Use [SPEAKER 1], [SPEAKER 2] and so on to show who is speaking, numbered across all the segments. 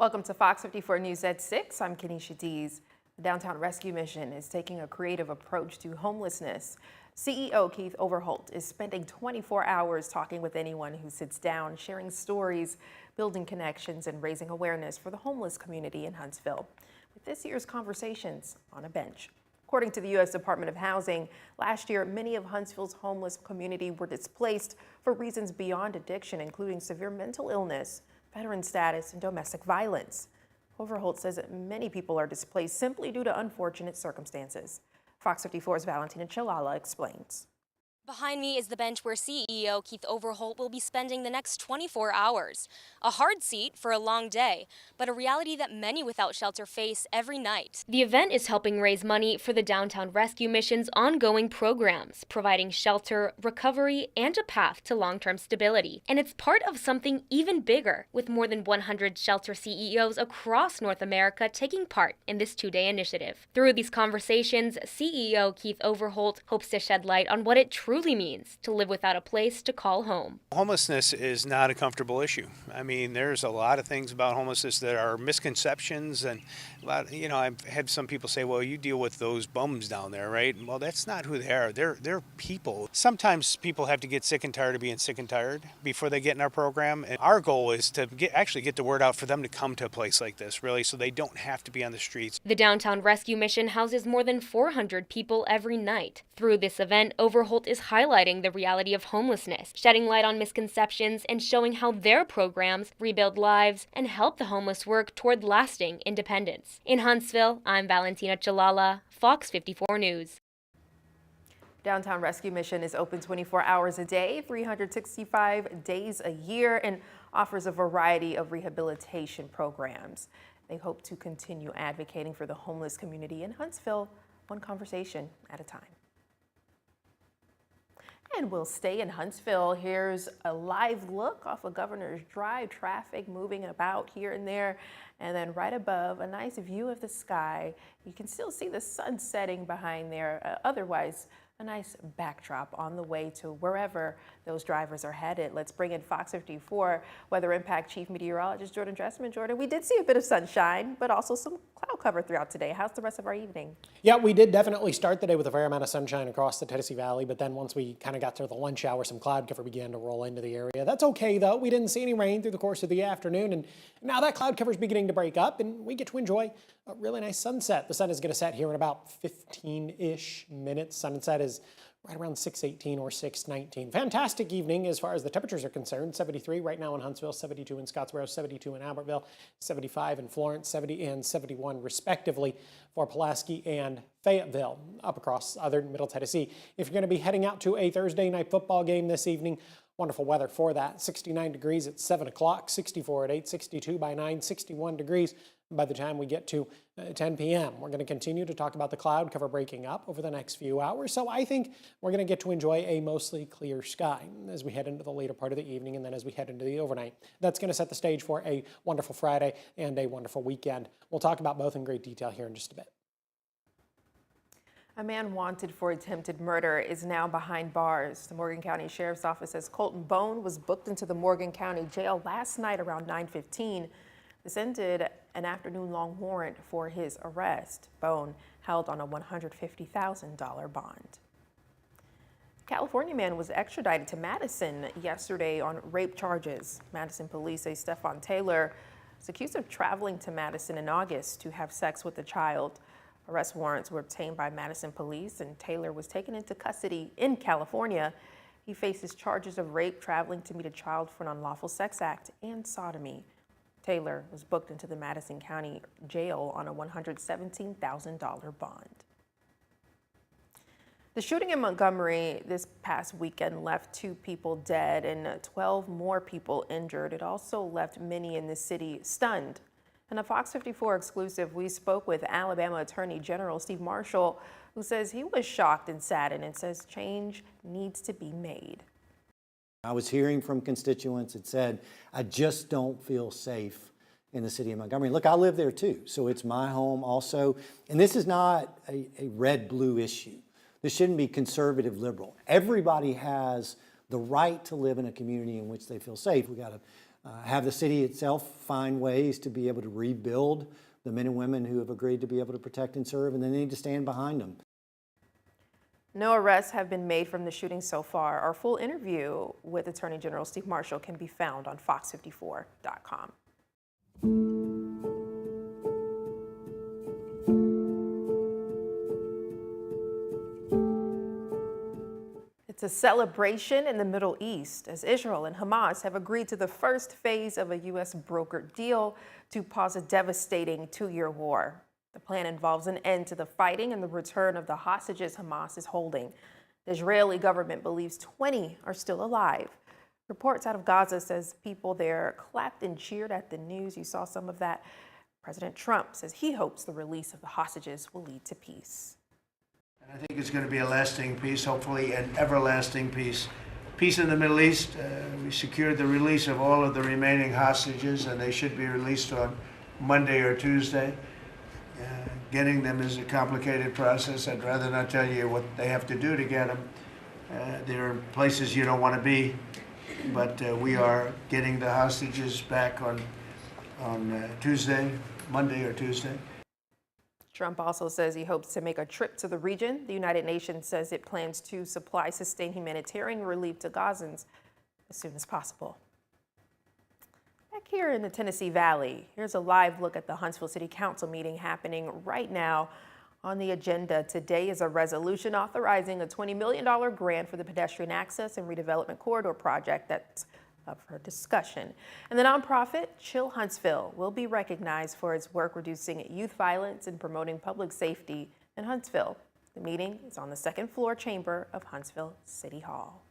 [SPEAKER 1] Welcome to Fox 54 News at 6. I'm Kenesha Dees. The Downtown Rescue Mission is taking a creative approach to homelessness. CEO Keith Overholt is spending 24 hours talking with anyone who sits down, sharing stories, building connections, and raising awareness for the homeless community in Huntsville. With this year's Conversations on a Bench. According to the U.S. Department of Housing, last year, many of Huntsville's homeless community were displaced for reasons beyond addiction, including severe mental illness, veteran status, and domestic violence. Overholt says that many people are displaced simply due to unfortunate circumstances. Fox 54's Valentina Chalala explains.
[SPEAKER 2] Behind me is the bench where CEO Keith Overholt will be spending the next 24 hours. A hard seat for a long day, but a reality that many without shelter face every night. The event is helping raise money for the Downtown Rescue Mission's ongoing programs, providing shelter, recovery, and a path to long-term stability. And it's part of something even bigger, with more than 100 shelter CEOs across North America taking part in this two-day initiative. Through these conversations, CEO Keith Overholt hopes to shed light on what it truly means to live without a place to call home.
[SPEAKER 3] Homelessness is not a comfortable issue. I mean, there's a lot of things about homelessness that are misconceptions, and a lot, I've had some people say, well, you deal with those bums down there, right? Well, that's not who they are. They're people. Sometimes people have to get sick and tired of being sick and tired before they get in our program. And our goal is to actually get the word out for them to come to a place like this, really, so they don't have to be on the streets.
[SPEAKER 2] The Downtown Rescue Mission houses more than 400 people every night. Through this event, Overholt is highlighting the reality of homelessness, shedding light on misconceptions, and showing how their programs rebuild lives and help the homeless work toward lasting independence. In Huntsville, I'm Valentina Chalala, Fox 54 News.
[SPEAKER 1] Downtown Rescue Mission is open 24 hours a day, 365 days a year, and offers a variety of rehabilitation programs. They hope to continue advocating for the homeless community in Huntsville, one conversation at a time. And we'll stay in Huntsville. Here's a live look off of Governor's Drive. Traffic moving about here and there. And then right above, a nice view of the sky. You can still see the sun setting behind there. Otherwise, a nice backdrop on the way to wherever those drivers are headed. Let's bring in Fox 54 Weather Impact Chief Meteorologist Jordan Dressman. Jordan, we did see a bit of sunshine, but also some cloud cover throughout today. How's the rest of our evening?
[SPEAKER 4] Yeah, we did definitely start the day with a fair amount of sunshine across the Tennessee Valley, but then once we kind of got to the lunch hour, some cloud cover began to roll into the area. That's okay, though. We didn't see any rain through the course of the afternoon, and now that cloud cover is beginning to break up, and we get to enjoy a really nice sunset. The sun is going to set here in about 15-ish minutes. Sunset is right around 6:18 or 6:19. Fantastic evening as far as the temperatures are concerned. 73 right now in Huntsville, 72 in Scottsboro, 72 in Albertville, 75 in Florence, 70 and 71 respectively for Pulaski and Fayetteville. Up across southern Middle Tennessee. If you're going to be heading out to a Thursday night football game this evening, wonderful weather for that. 69 degrees at 7 o'clock, 64 at 8, 62 by 9, 61 degrees by the time we get to 10 p.m. We're going to continue to talk about the cloud cover breaking up over the next few hours. So I think we're going to get to enjoy a mostly clear sky as we head into the later part of the evening and then as we head into the overnight. That's going to set the stage for a wonderful Friday and a wonderful weekend. We'll talk about both in great detail here in just a bit.
[SPEAKER 1] A man wanted for attempted murder is now behind bars. The Morgan County Sheriff's Office says Colton Bone was booked into the Morgan County Jail last night around 9:15. This ended an afternoon-long warrant for his arrest. Bone held on a $150,000 bond. California man was extradited to Madison yesterday on rape charges. Madison police say Stephon Taylor is accused of traveling to Madison in August to have sex with a child. Arrest warrants were obtained by Madison police, and Taylor was taken into custody in California. He faces charges of rape, traveling to meet a child for an unlawful sex act, and sodomy. Taylor was booked into the Madison County Jail on a $117,000 bond. The shooting in Montgomery this past weekend left 2 people dead and 12 more people injured. It also left many in the city stunned. In a Fox 54 exclusive, we spoke with Alabama Attorney General Steve Marshall, who says he was shocked and saddened and says change needs to be made.
[SPEAKER 5] I was hearing from constituents that said, I just don't feel safe in the city of Montgomery. Look, I live there too, so it's my home also. And this is not a red-blue issue. This shouldn't be conservative-liberal. Everybody has the right to live in a community in which they feel safe. We got have the city itself find ways to be able to rebuild the men and women who have agreed to be able to protect and serve, and they need to stand behind them.
[SPEAKER 1] No arrests have been made from the shooting so far. Our full interview with Attorney General Steve Marshall can be found on FOX54.com. It's a celebration in the Middle East as Israel and Hamas have agreed to the first phase of a U.S. brokered deal to pause a devastating two-year war. The plan involves an end to the fighting and the return of the hostages Hamas is holding. The Israeli government believes 20 are still alive. Reports out of Gaza says people there clapped and cheered at the news. You saw some of that. President Trump says he hopes the release of the hostages will lead to peace.
[SPEAKER 6] And I think it's going to be a lasting peace, hopefully an everlasting peace. Peace in the Middle East. We secured the release of all of the remaining hostages, and they should be released on Monday or Tuesday. Getting them is a complicated process. I'd rather not tell you what they have to do to get them. There are places you don't want to be, but we are getting the hostages back on Tuesday, Monday or Tuesday.
[SPEAKER 1] Trump also says he hopes to make a trip to the region. The United Nations says it plans to supply sustained humanitarian relief to Gazans as soon as possible. Back here in the Tennessee Valley, here's a live look at the Huntsville City Council meeting happening right now. On the agenda today is a resolution authorizing a $20 million grant for the pedestrian access and redevelopment corridor project that's up for discussion. And the nonprofit Chill Huntsville will be recognized for its work reducing youth violence and promoting public safety in Huntsville. The meeting is on the second floor chamber of Huntsville City Hall.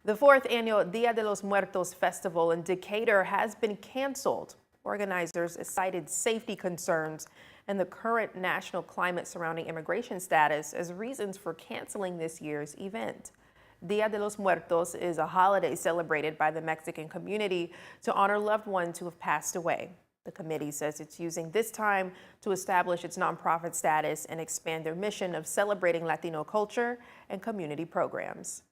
[SPEAKER 1] The fourth annual Dia de los Muertos festival in Decatur has been canceled. Organizers cited safety concerns and the current national climate surrounding immigration status as reasons for canceling this year's event. Dia de los Muertos is a holiday celebrated by the Mexican community to honor loved ones who have passed away. The committee says it's using this time to establish its nonprofit status and expand their mission of celebrating Latino culture and community programs.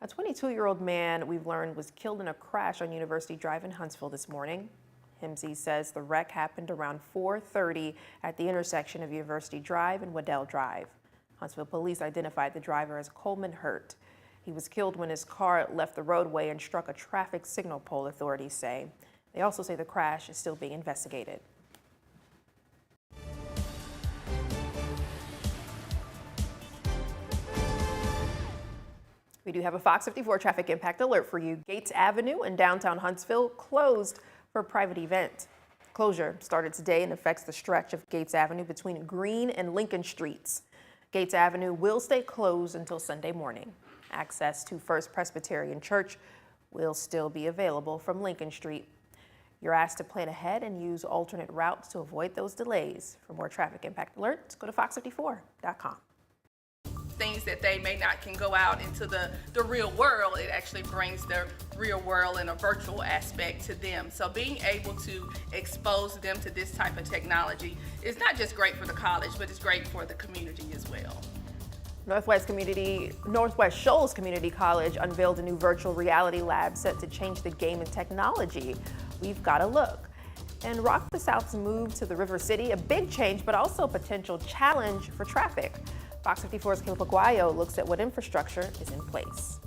[SPEAKER 1] A 22-year-old man, we've learned, was killed in a crash on University Drive in Huntsville this morning. HIMSI says the wreck happened around 4:30 at the intersection of University Drive and Waddell Drive. Huntsville police identified the driver as Coleman Hurt. He was killed when his car left the roadway and struck a traffic signal pole, authorities say. They also say the crash is still being investigated. We do have a Fox 54 traffic impact alert for you. Gates Avenue in downtown Huntsville closed for a private event. Closure started today and affects the stretch of Gates Avenue between Green and Lincoln Streets. Gates Avenue will stay closed until Sunday morning. Access to First Presbyterian Church will still be available from Lincoln Street. You're asked to plan ahead and use alternate routes to avoid those delays. For more traffic impact alerts, go to fox54.com.
[SPEAKER 7] Things that they may not can go out into the real world, it actually brings the real world in a virtual aspect to them. So being able to expose them to this type of technology is not just great for the college, but it's great for the community as well.
[SPEAKER 1] Northwest Shoals Community College unveiled a new virtual reality lab set to change the game in technology. We've got a look. And Rock the South's move to the River City, a big change, but also a potential challenge for traffic. Fox 54's Caleb Aguayo looks at what infrastructure is in place.